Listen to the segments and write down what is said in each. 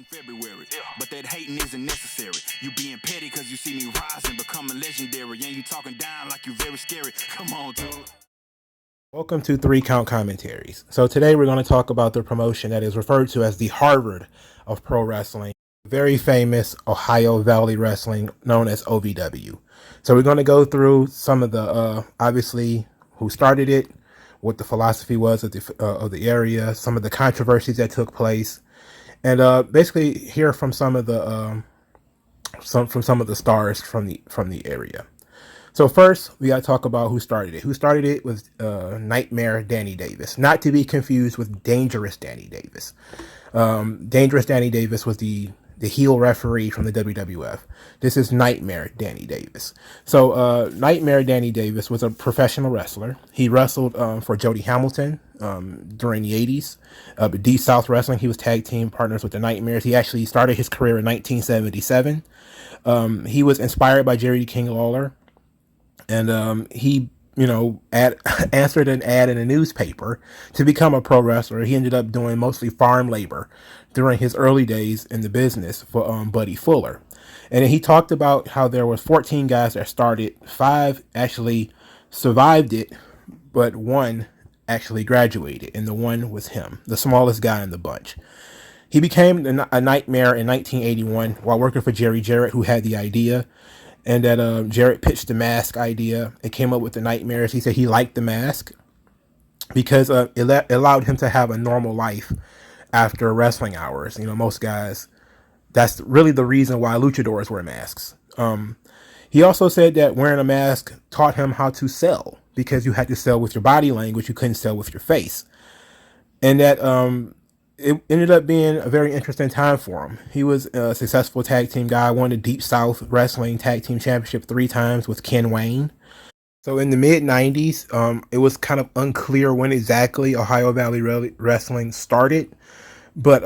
in February, but that hating isn't necessary. You being petty cause you see me rising, becoming legendary, and you talking down like you very scary. Come on, dude. Welcome to 3 Count Commentaries. So today we're going to talk about the promotion that is referred to as the Harvard of pro wrestling, very famous Ohio Valley Wrestling known as OVW. So we're going to go through some of the, obviously, who started it, what the philosophy was of the area, some of the controversies that took place, and basically hear from some of the some of the stars from the area. So first, we got to talk about who started it. Who started it was Nightmare Danny Davis, not to be confused with Dangerous Danny Davis. Dangerous Danny Davis was the heel referee from the WWF. This is Nightmare Danny Davis. So Nightmare Danny Davis was a professional wrestler. He wrestled for Jody Hamilton during the 80s. Deep South Wrestling, he was tag team partners with the Nightmares. He actually started his career in 1977. He was inspired by Jerry King Lawler. And he, answered an ad in a newspaper to become a pro wrestler. He ended up doing mostly farm labor during his early days in the business for Buddy Fuller. And then he talked about how there was 14 guys that started, 5 actually survived it, but 1 actually graduated, and the 1 was him, the smallest guy in the bunch. He became a Nightmare in 1981 while working for Jerry Jarrett, who had the idea. And that Jarrett pitched the mask idea and came up with the Nightmares. He said he liked the mask because it allowed him to have a normal life after wrestling hours. Most guys, that's really the reason why luchadors wear masks. He also said that wearing a mask taught him how to sell because you had to sell with your body language. You couldn't sell with your face. And that it ended up being a very interesting time for him. He was a successful tag team guy, won the Deep South Wrestling Tag Team Championship 3 times with Ken Wayne. So in the mid-90s, it was kind of unclear when exactly Ohio Valley Wrestling started. But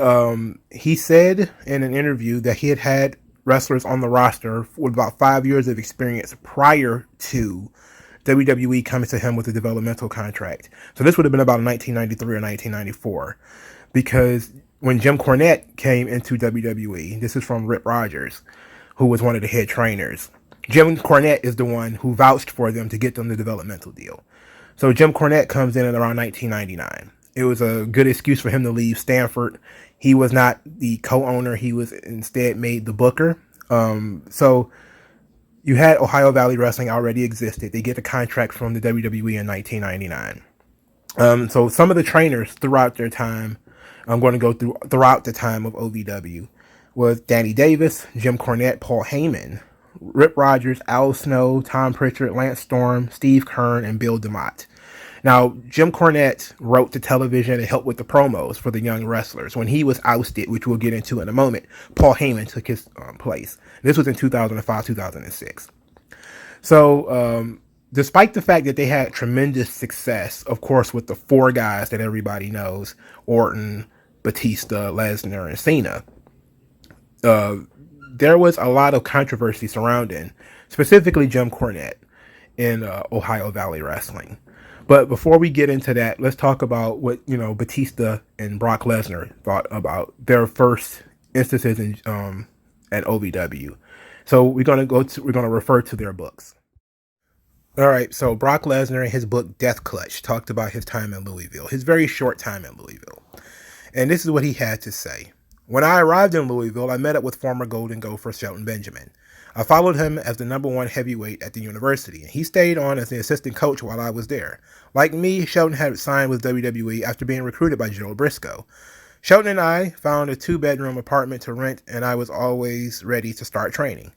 he said in an interview that he had wrestlers on the roster with about 5 years of experience prior to WWE coming to him with a developmental contract. So this would have been about 1993 or 1994. Because when Jim Cornette came into WWE, this is from Rip Rogers, who was one of the head trainers. Jim Cornette is the one who vouched for them to get them the developmental deal. So Jim Cornette comes in at around 1999. It was a good excuse for him to leave Stanford. He was not the co-owner. He was instead made the booker. So you had Ohio Valley Wrestling already existed. They get a contract from the WWE in 1999. So some of the trainers throughout their time, I'm going to go throughout the time of OVW, was Danny Davis, Jim Cornette, Paul Heyman, Rip Rogers, Al Snow, Tom Pritchard, Lance Storm, Steve Kern, and Bill DeMott. Now, Jim Cornette wrote the television and helped with the promos for the young wrestlers. When he was ousted, which we'll get into in a moment, Paul Heyman took his place. This was in 2005, 2006. So, despite the fact that they had tremendous success, of course, with the 4 guys that everybody knows, Orton, Batista, Lesnar, and Cena, there was a lot of controversy surrounding, specifically Jim Cornette in Ohio Valley Wrestling. But before we get into that, let's talk about what Batista and Brock Lesnar thought about their first instances in at OVW. So we're gonna refer to their books. All right, so Brock Lesnar in his book Death Clutch talked about his time in Louisville, his very short time in Louisville. And this is what he had to say. When I arrived in Louisville, I met up with former Golden Gopher Shelton Benjamin. I followed him as the #1 heavyweight at the university, and he stayed on as the assistant coach while I was there. Like me, Shelton had signed with WWE after being recruited by Joe Briscoe. Shelton and I found a 2-bedroom apartment to rent, and I was always ready to start training.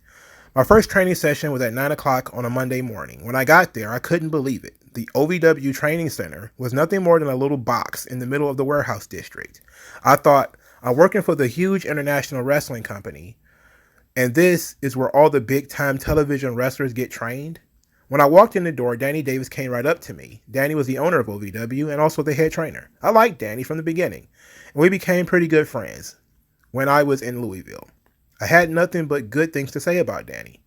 My first training session was at 9 o'clock on a Monday morning. When I got there, I couldn't believe it. The OVW Training Center was nothing more than a little box in the middle of the warehouse district. I thought, I'm working for the huge international wrestling company, and this is where all the big-time television wrestlers get trained? When I walked in the door, Danny Davis came right up to me. Danny was the owner of OVW and also the head trainer. I liked Danny from the beginning, and we became pretty good friends when I was in Louisville. I had nothing but good things to say about Danny.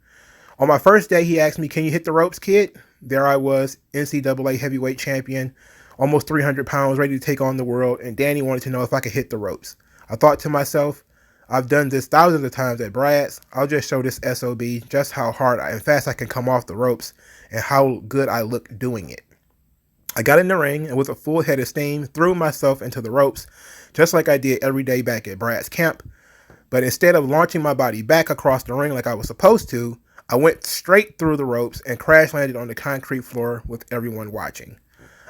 On my first day, he asked me, "Can you hit the ropes, kid?" There I was, NCAA heavyweight champion, almost 300 pounds, ready to take on the world, and Danny wanted to know if I could hit the ropes. I thought to myself, I've done this thousands of times at Brad's. I'll just show this SOB just how hard and fast I can come off the ropes and how good I look doing it. I got in the ring and with a full head of steam, threw myself into the ropes, just like I did every day back at Brad's camp. But instead of launching my body back across the ring like I was supposed to, I went straight through the ropes and crash landed on the concrete floor with everyone watching.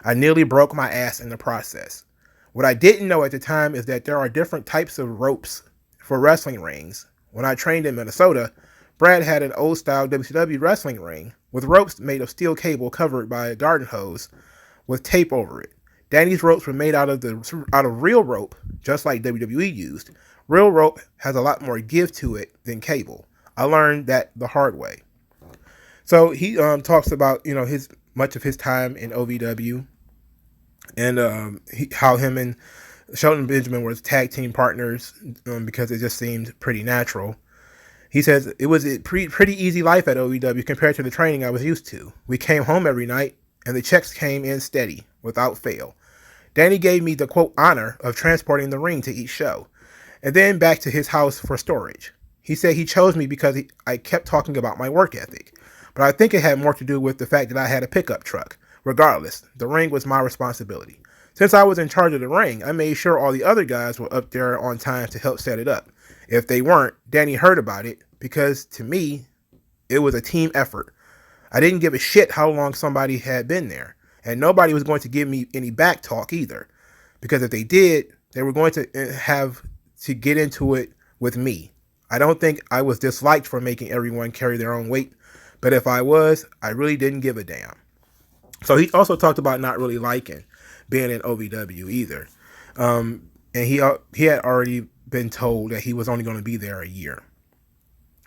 I nearly broke my ass in the process. What I didn't know at the time is that there are different types of ropes for wrestling rings. When I trained in Minnesota, Brad had an old-style WCW wrestling ring with ropes made of steel cable covered by a garden hose with tape over it. Danny's ropes were made out of real rope, just like WWE used. Real rope has a lot more give to it than cable. I learned that the hard way. So he talks about much of his time in OVW and how him and Shelton Benjamin were tag team partners because it just seemed pretty natural. He says it was a pretty easy life at OVW compared to the training I was used to. We came home every night and the checks came in steady without fail. Danny gave me the quote honor of transporting the ring to each show and then back to his house for storage. He said he chose me because I kept talking about my work ethic, but I think it had more to do with the fact that I had a pickup truck. Regardless, the ring was my responsibility. Since I was in charge of the ring, I made sure all the other guys were up there on time to help set it up. If they weren't, Danny heard about it because, to me, it was a team effort. I didn't give a shit how long somebody had been there, and nobody was going to give me any back talk either, because if they did, they were going to have to get into it with me. I don't think I was disliked for making everyone carry their own weight, but if I was, I really didn't give a damn. So he also talked about not really liking being in OVW either. And he had already been told that he was only going to be there a year.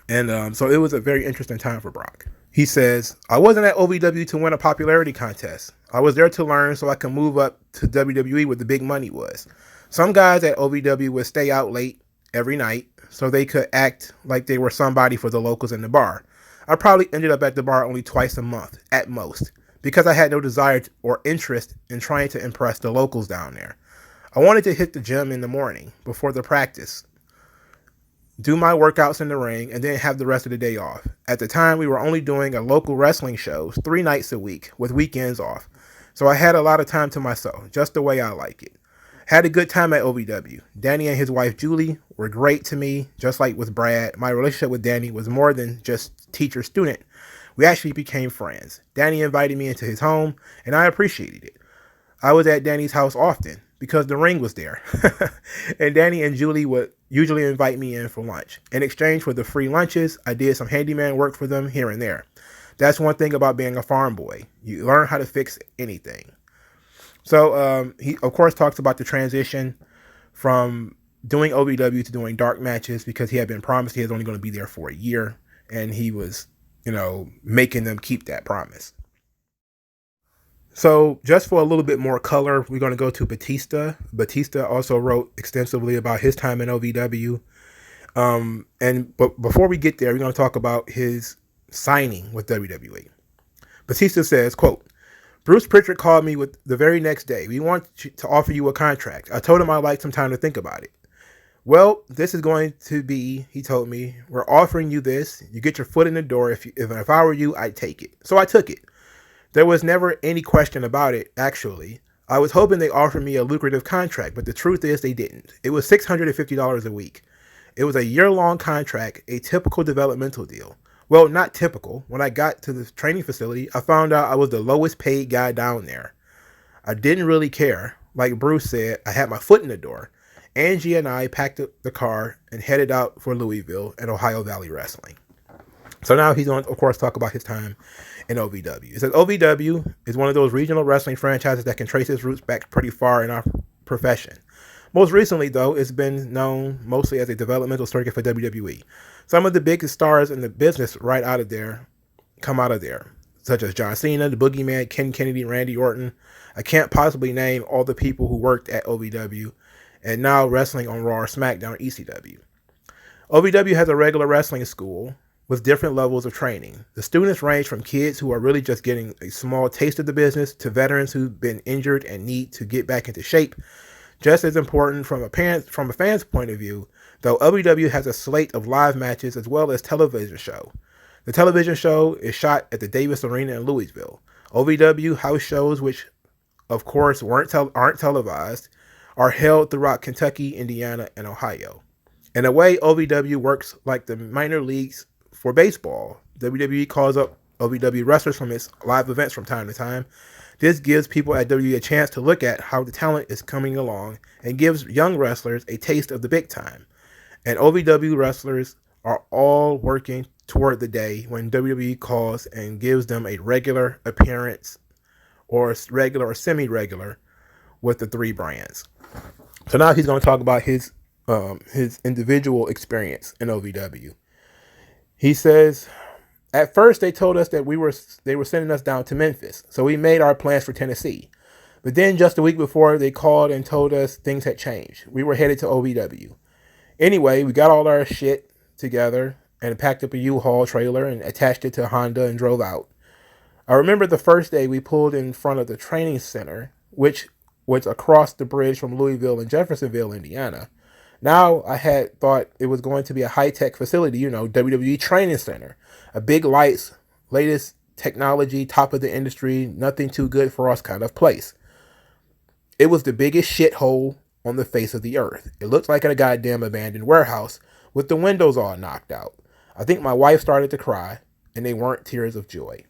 And so it was a very interesting time for Brock. He says, I wasn't at OVW to win a popularity contest. I was there to learn so I could move up to WWE where the big money was. Some guys at OVW would stay out late every night so they could act like they were somebody for the locals in the bar. I probably ended up at the bar only twice a month at most because I had no desire or interest in trying to impress the locals down there. I wanted to hit the gym in the morning before the practice, do my workouts in the ring, and then have the rest of the day off. At the time, we were only doing a local wrestling shows 3 nights a week with weekends off. So I had a lot of time to myself, just the way I like it. Had a good time at OVW. Danny and his wife Julie were great to me, just like with Brad. My relationship with Danny was more than just teacher-student. We actually became friends. Danny invited me into his home, and I appreciated it. I was at Danny's house often because the ring was there. And Danny and Julie would usually invite me in for lunch. In exchange for the free lunches, I did some handyman work for them here and there. That's one thing about being a farm boy. You learn how to fix anything. So he, of course, talks about the transition from doing OVW to doing dark matches because he had been promised he was only going to be there for a year. And he was, making them keep that promise. So just for a little bit more color, we're going to go to Batista. Batista also wrote extensively about his time in OVW. But before we get there, we're going to talk about his signing with WWE. Batista says, quote, Bruce Pritchard called me with the very next day. We want to offer you a contract. I told him I'd like some time to think about it. Well, this is going to be, he told me, we're offering you this. You get your foot in the door. If I were you, I'd take it. So I took it. There was never any question about it, actually. I was hoping they offered me a lucrative contract, but the truth is they didn't. It was $650 a week. It was a year-long contract, a typical developmental deal. Well, not typical. When I got to the training facility, I found out I was the lowest paid guy down there. I didn't really care. Like Bruce said, I had my foot in the door. Angie and I packed up the car and headed out for Louisville and Ohio Valley Wrestling. So now he's going to, of course, talk about his time in OVW. He says OVW is one of those regional wrestling franchises that can trace its roots back pretty far in our profession. Most recently, though, it's been known mostly as a developmental circuit for WWE. Some of the biggest stars in the business come out of there, such as John Cena, the Boogeyman, Ken Kennedy, Randy Orton. I can't possibly name all the people who worked at OVW and now wrestling on Raw or SmackDown or ECW. OVW has a regular wrestling school with different levels of training. The students range from kids who are really just getting a small taste of the business to veterans who've been injured and need to get back into shape. Just as important from a fan's point of view, though OVW has a slate of live matches as well as television show. The television show is shot at the Davis Arena in Louisville. OVW house shows, which of course aren't televised, are held throughout Kentucky, Indiana, and Ohio. In a way, OVW works like the minor leagues for baseball. WWE calls up OVW wrestlers from its live events from time to time. This gives people at WWE a chance to look at how the talent is coming along and gives young wrestlers a taste of the big time. And OVW wrestlers are all working toward the day when WWE calls and gives them a regular appearance or regular or semi-regular with the three brands. So now he's going to talk about his individual experience in OVW. He says, at first they told us that they were sending us down to Memphis, so we made our plans for Tennessee. But then just a week before, they called and told us things had changed. We were headed to OVW. Anyway, we got all our shit together and packed up a U-Haul trailer and attached it to a Honda and drove out. I remember the first day we pulled in front of the training center, which was across the bridge from Louisville and Jeffersonville, Indiana. Now I had thought it was going to be a high-tech facility, WWE training center. A big lights, latest technology, top of the industry, nothing too good for us kind of place. It was the biggest shithole on the face of the earth. It looked like a goddamn abandoned warehouse with the windows all knocked out. I think my wife started to cry, and they weren't tears of joy.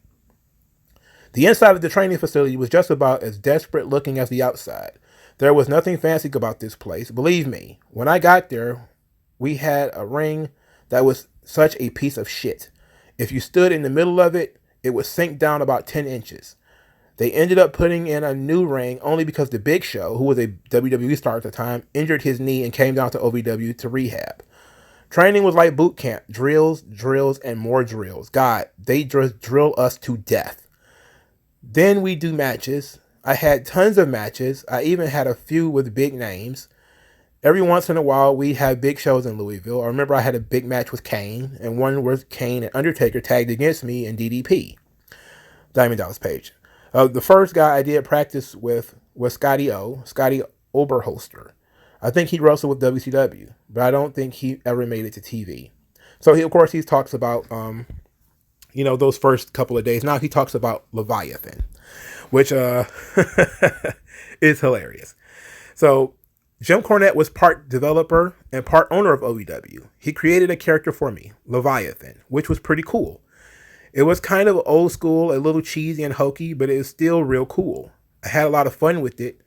The inside of the training facility was just about as desperate looking as the outside. There was nothing fancy about this place. Believe me, when I got there, we had a ring that was such a piece of shit. If you stood in the middle of it, it would sink down about 10 inches. They ended up putting in a new ring only because the Big Show, who was a WWE star at the time, injured his knee and came down to OVW to rehab. Training was like boot camp. Drills, and more drills. God, they just drill us to death. Then we do matches. I had tons of matches. I even had a few with big names. Every once in a while, we'd have big shows in Louisville. I remember I had a big match with Kane, and one where Kane and Undertaker tagged against me in DDP, Diamond Dallas Page. The first guy I did practice with was Scotty Oberholzer. I think he wrestled with WCW, but I don't think he ever made it to TV. So he talks about those first couple of days. Now he talks about Leviathan, which is hilarious. So Jim Cornette was part developer and part owner of OVW. He created a character for me, Leviathan, which was pretty cool. It was kind of old school, a little cheesy and hokey, but it was still real cool. I had a lot of fun with it,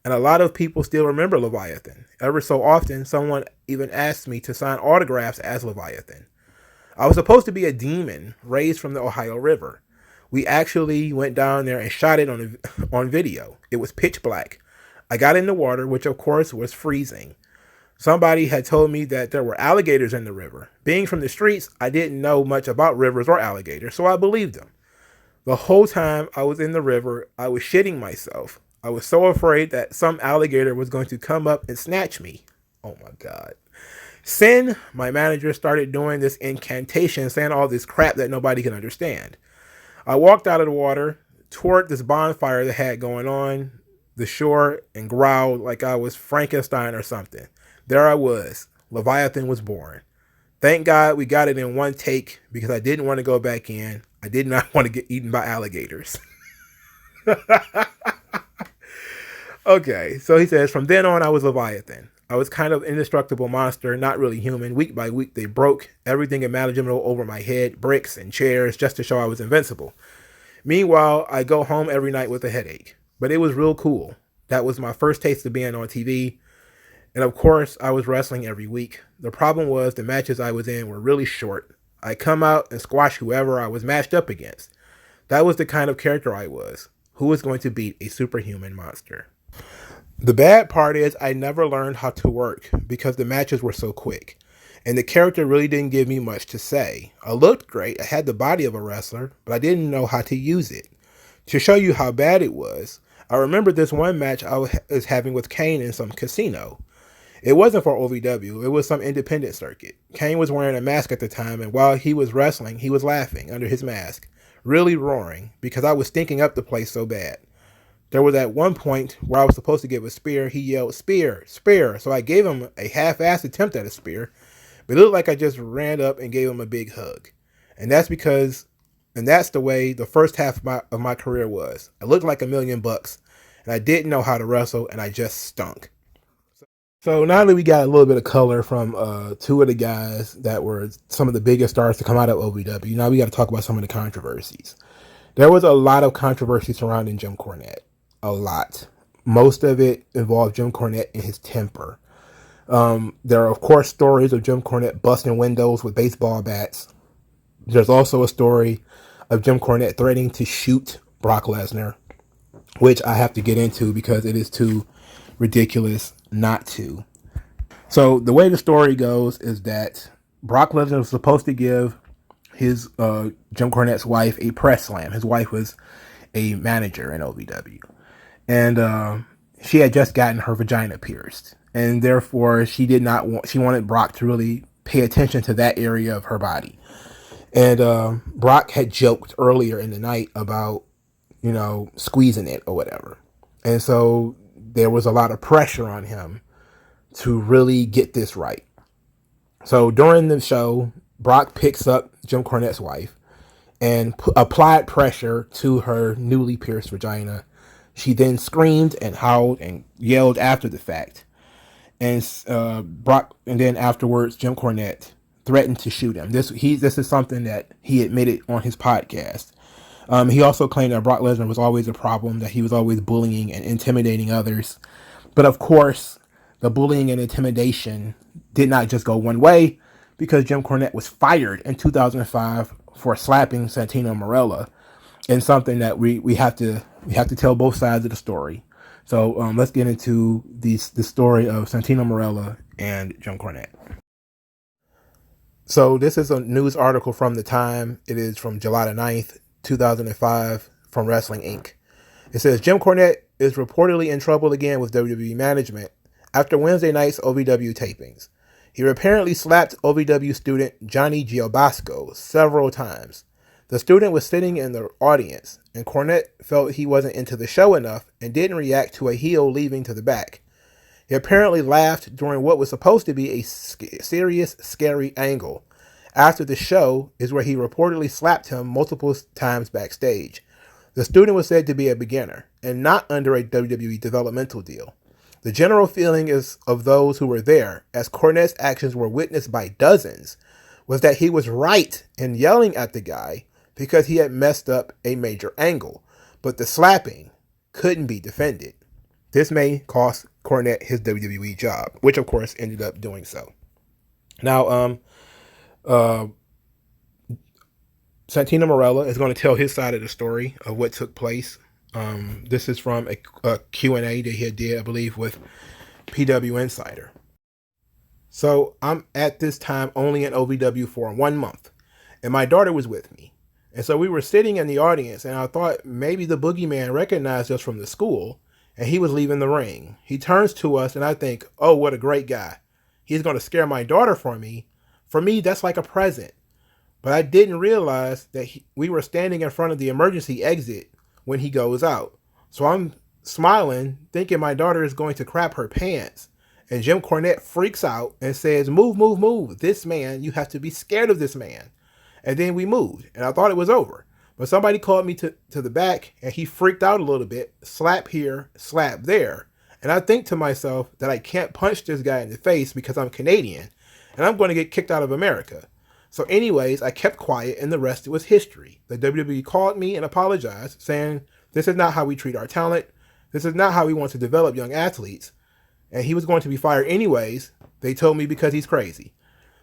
and a lot of people still remember Leviathan. Ever so often, someone even asked me to sign autographs as Leviathan. I was supposed to be a demon raised from the Ohio River. We actually went down there and shot it on video. It was pitch black. I got in the water, which of course was freezing. Somebody had told me that there were alligators in the river. Being from the streets, I didn't know much about rivers or alligators, so I believed them. The whole time I was in the river, I was shitting myself. I was so afraid that some alligator was going to come up and snatch me. Oh my God. Sin, my manager, started doing this incantation, saying all this crap that nobody can understand. I walked out of the water toward this bonfire that had going on the shore and growled like I was Frankenstein or something. There I was. Leviathan was born. Thank God we got it in one take because I didn't want to go back in. I did not want to get eaten by alligators. Okay, so he says, from then on, I was Leviathan. I was kind of indestructible monster, not really human. Week by week, they broke everything imaginable over my head, bricks and chairs, just to show I was invincible. Meanwhile, I go home every night with a headache. But it was real cool. That was my first taste of being on TV. And of course, I was wrestling every week. The problem was the matches I was in were really short. I come out and squash whoever I was matched up against. That was the kind of character I was. Who was going to beat a superhuman monster? The bad part is I never learned how to work because the matches were so quick. And the character really didn't give me much to say. I looked great. I had the body of a wrestler, but I didn't know how to use it. To show you how bad it was, I remember this one match I was having with Kane in some casino. It wasn't for OVW. It was some independent circuit. Kane was wearing a mask at the time, and while he was wrestling, he was laughing under his mask, really roaring, because I was stinking up the place so bad. There was at one point where I was supposed to give a spear. He yelled, "Spear, spear." So I gave him a half-assed attempt at a spear, but it looked like I just ran up and gave him a big hug. And that's because, and that's the way the first half of my career was. I looked like $1,000,000, and I didn't know how to wrestle, and I just stunk. So now that we got a little bit of color from two of the guys that were some of the biggest stars to come out of OVW, now we got to talk about some of the controversies. There was a lot of controversy surrounding Jim Cornette. A lot. Most of it involved Jim Cornette and his temper. There are, of course, stories of Jim Cornette busting windows with baseball bats. There's also a story of Jim Cornette threatening to shoot Brock Lesnar, which I have to get into because it is too ridiculous not to. So the way the story goes is that Brock Lesnar was supposed to give his Jim Cornette's wife a press slam. His wife was a manager in OVW, and she had just gotten her vagina pierced, and therefore she wanted Brock to really pay attention to that area of her body. And Brock had joked earlier in the night about, squeezing it or whatever. And so there was a lot of pressure on him to really get this right. So during the show, Brock picks up Jim Cornette's wife and applied pressure to her newly pierced vagina. She then screamed and howled and yelled after the fact. And then afterwards, Jim Cornette threatened to shoot him. This is something that he admitted on his podcast. He also claimed that Brock Lesnar was always a problem, that he was always bullying and intimidating others. But of course, the bullying and intimidation did not just go one way, because Jim Cornette was fired in 2005 for slapping Santino Marella, and something that we have to tell both sides of the story. So let's get into the story of Santino Marella and Jim Cornette. So this is a news article from the Time. It is from July the 9th, 2005, from Wrestling Inc. It says, Jim Cornette is reportedly in trouble again with WWE management after Wednesday night's OVW tapings. He apparently slapped OVW student Johnny Giobasco several times. The student was sitting in the audience, and Cornette felt he wasn't into the show enough and didn't react to a heel leaving to the back. He apparently laughed during what was supposed to be a serious, scary angle. After the show is where he reportedly slapped him multiple times backstage. The student was said to be a beginner and not under a WWE developmental deal. The general feeling is of those who were there, as Cornette's actions were witnessed by dozens, was that he was right in yelling at the guy because he had messed up a major angle, but the slapping couldn't be defended. This may cost Cornette his WWE job, which of course ended up doing so. Now, Santino Marella is going to tell his side of the story of what took place. This is from a Q&A that he did, I believe, with PW Insider. So I'm at this time only in OVW for 1 month, and my daughter was with me. And so we were sitting in the audience, and I thought maybe the boogeyman recognized us from the school, and he was leaving the ring. He turns to us, and I think, oh, what a great guy. He's going to scare my daughter for me. For me, that's like a present. But I didn't realize that we were standing in front of the emergency exit when he goes out. So I'm smiling, thinking my daughter is going to crap her pants. And Jim Cornette freaks out and says, move, move, move. This man, you have to be scared of this man. And then we moved, and I thought it was over. But somebody called me to the back, and he freaked out a little bit. Slap here, slap there. And I think to myself that I can't punch this guy in the face because I'm Canadian, and I'm going to get kicked out of America. So anyways, I kept quiet, and the rest was history. The WWE called me and apologized, saying, this is not how we treat our talent. This is not how we want to develop young athletes. And he was going to be fired anyways. They told me because he's crazy.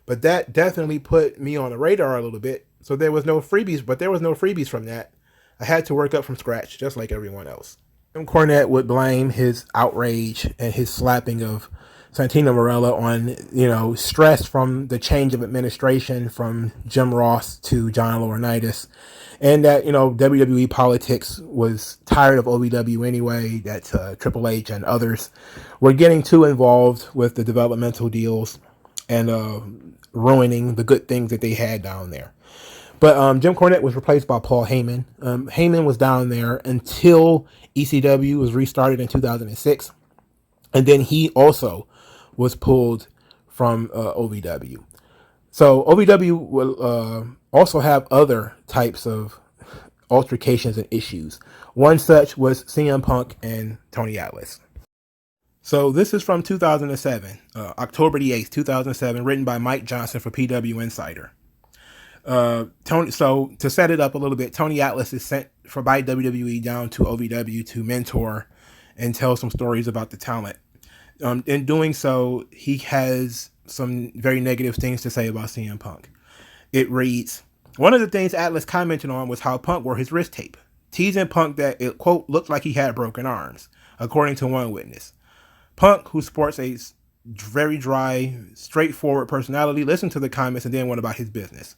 But that definitely put me on the radar a little bit. So there was no freebies, but there was no freebies from that. I had to work up from scratch, just like everyone else. Jim Cornette would blame his outrage and his slapping of Santino Marella on, stress from the change of administration from Jim Ross to John Laurinaitis. And that, WWE politics was tired of OVW anyway, that Triple H and others were getting too involved with the developmental deals and ruining the good things that they had down there. But Jim Cornette was replaced by Paul Heyman. Heyman was down there until ECW was restarted in 2006. And then he also was pulled from OVW. So OVW will also have other types of altercations and issues. One such was CM Punk and Tony Atlas. So this is from 2007, October the 8th, 2007, written by Mike Johnson for PW Insider. So to set it up a little bit, Tony Atlas is sent by WWE down to OVW to mentor and tell some stories about the talent. In doing so, he has some very negative things to say about CM Punk. It reads, one of the things Atlas commented on was how Punk wore his wrist tape, teasing Punk that it, quote, looked like he had broken arms, according to one witness. Punk, who sports a very dry, straightforward personality, listened to the comments and then went about his business.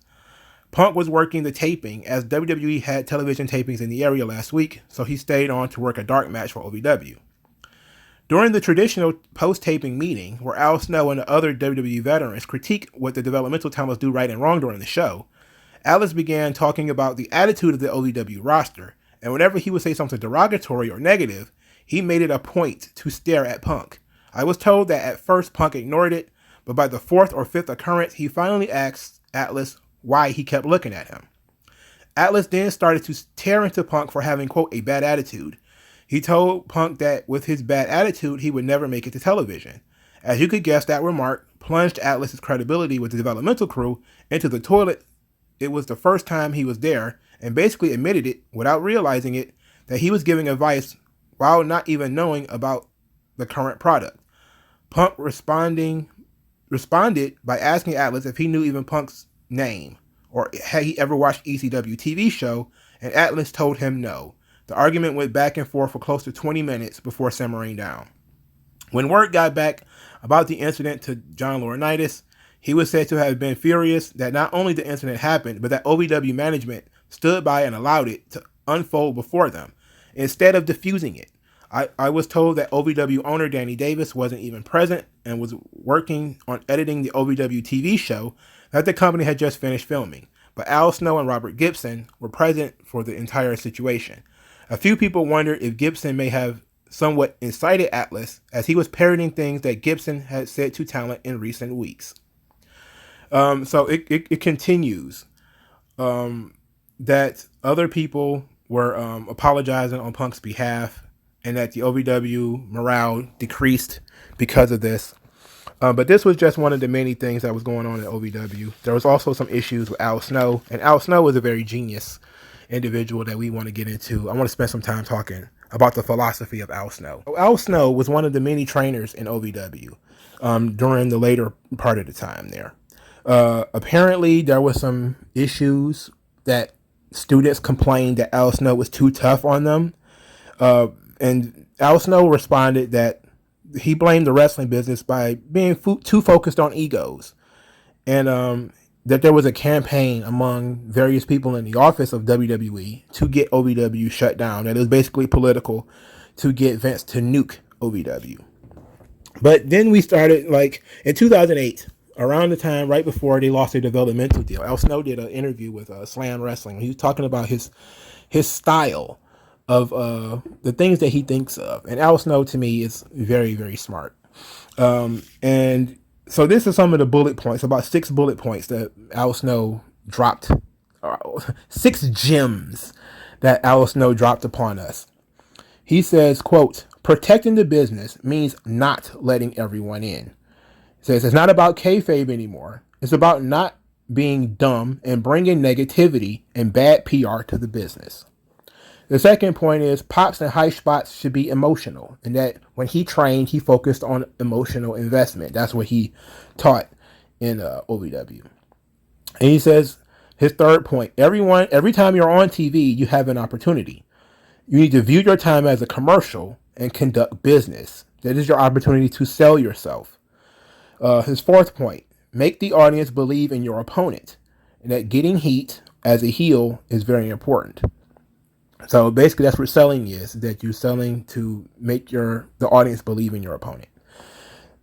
Punk was working the taping as WWE had television tapings in the area last week, so he stayed on to work a dark match for OVW. During the traditional post-taping meeting, where Al Snow and the other WWE veterans critique what the developmental talents do right and wrong during the show, Atlas began talking about the attitude of the OVW roster, and whenever he would say something derogatory or negative, he made it a point to stare at Punk. I was told that at first Punk ignored it, but by the fourth or fifth occurrence, he finally asked Atlas why he kept looking at him. Atlas then started to tear into Punk for having, quote, a bad attitude. He told Punk that with his bad attitude, he would never make it to television. As you could guess, that remark plunged Atlas's credibility with the developmental crew into the toilet. It was the first time he was there, and basically admitted it, without realizing it, that he was giving advice while not even knowing about the current product. Punk responded by asking Atlas if he knew even Punk's name, or had he ever watched ECW TV show, and Atlas told him no. The argument went back and forth for close to 20 minutes before simmering down. When word got back about the incident to John Laurinaitis, he was said to have been furious that not only the incident happened, but that OVW management stood by and allowed it to unfold before them, instead of diffusing it. I was told that OVW owner Danny Davis wasn't even present and was working on editing the OVW TV show that the company had just finished filming, but Al Snow and Robert Gibson were present for the entire situation. A few people wondered if Gibson may have somewhat incited Atlas, as he was parroting things that Gibson had said to talent in recent weeks. So it continues that other people were apologizing on Punk's behalf, and that the OVW morale decreased because of this. But this was just one of the many things that was going on at OVW. There was also some issues with Al Snow, and Al Snow is a very genius individual that we want to get into. I want to spend some time talking about the philosophy of Al Snow. Al Snow was one of the many trainers in OVW during the later part of the time there. Apparently, there was some issues that students complained that Al Snow was too tough on them. And Al Snow responded that he blamed the wrestling business by being too focused on egos. And that there was a campaign among various people in the office of WWE to get OVW shut down. And it was basically political to get Vince to nuke OVW. But then we started, like, in 2008, around the time right before they lost their developmental deal, Al Snow did an interview with Slam Wrestling. He was talking about his style of the things that he thinks of. And Al Snow, to me, is very, very smart. And so this is some of the bullet points, about 6 bullet points that Al Snow dropped, 6 gems that Al Snow dropped upon us. He says, quote, protecting the business means not letting everyone in. He says, it's not about kayfabe anymore. It's about not being dumb and bringing negativity and bad PR to the business. The second point is Pops and High Spots should be emotional, and that when he trained, he focused on emotional investment. That's what he taught in OVW. And he says his third point, every time you're on TV, you have an opportunity. You need to view your time as a commercial and conduct business. That is your opportunity to sell yourself. His fourth point, make the audience believe in your opponent, and that getting heat as a heel is very important. So basically that's what selling is, that you're selling to make the audience believe in your opponent.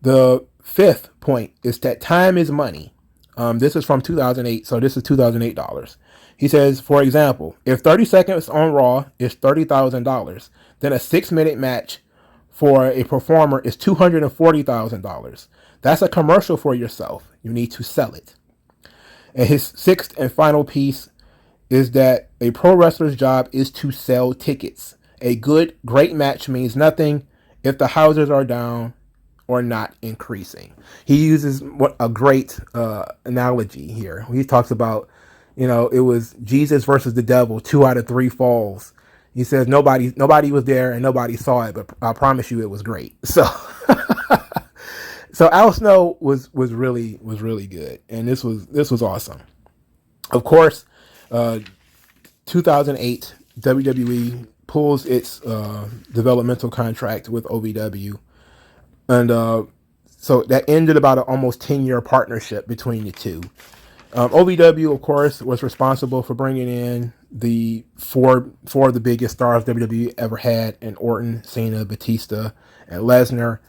The fifth point is that time is money. This is from 2008, so this is $2008. He says, for example, if 30 seconds on Raw is $30,000, then a 6-minute match for a performer is $240,000. That's a commercial for yourself. You need to sell it. And his sixth and final piece is that a pro wrestler's job is to sell tickets. A great match means nothing if the houses are down or not increasing. He uses a great analogy here. He talks about, it was Jesus versus the devil, 2 out of 3 falls. He says nobody was there and nobody saw it, but I promise you it was great. So so Al Snow was really good, and this was awesome. Of course, 2008 WWE pulls its developmental contract with OVW, and so that ended about an almost 10-year partnership between the two. OVW, of course, was responsible for bringing in the four of the biggest stars WWE ever had, in Orton, Cena, Batista, and Lesnar.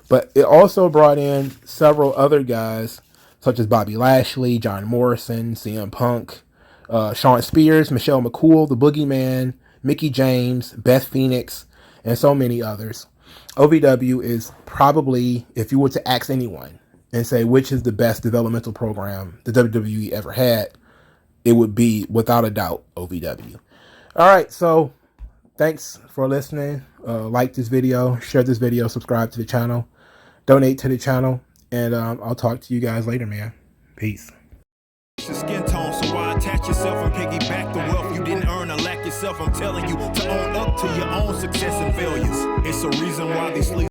But it also brought in several other guys, such as Bobby Lashley, John Morrison, CM Punk, Shawn Spears, Michelle McCool, The Boogeyman, Mickie James, Beth Phoenix, and so many others. OVW is probably, if you were to ask anyone and say which is the best developmental program the WWE ever had, it would be, without a doubt, OVW. All right, so thanks for listening. Like this video, share this video, subscribe to the channel, donate to the channel, and I'll talk to you guys later, man. Peace. Skin tone, so why attach yourself and piggyback the wealth you didn't earn or lack yourself? I'm telling you to own up to your own success and failures. It's a reason why these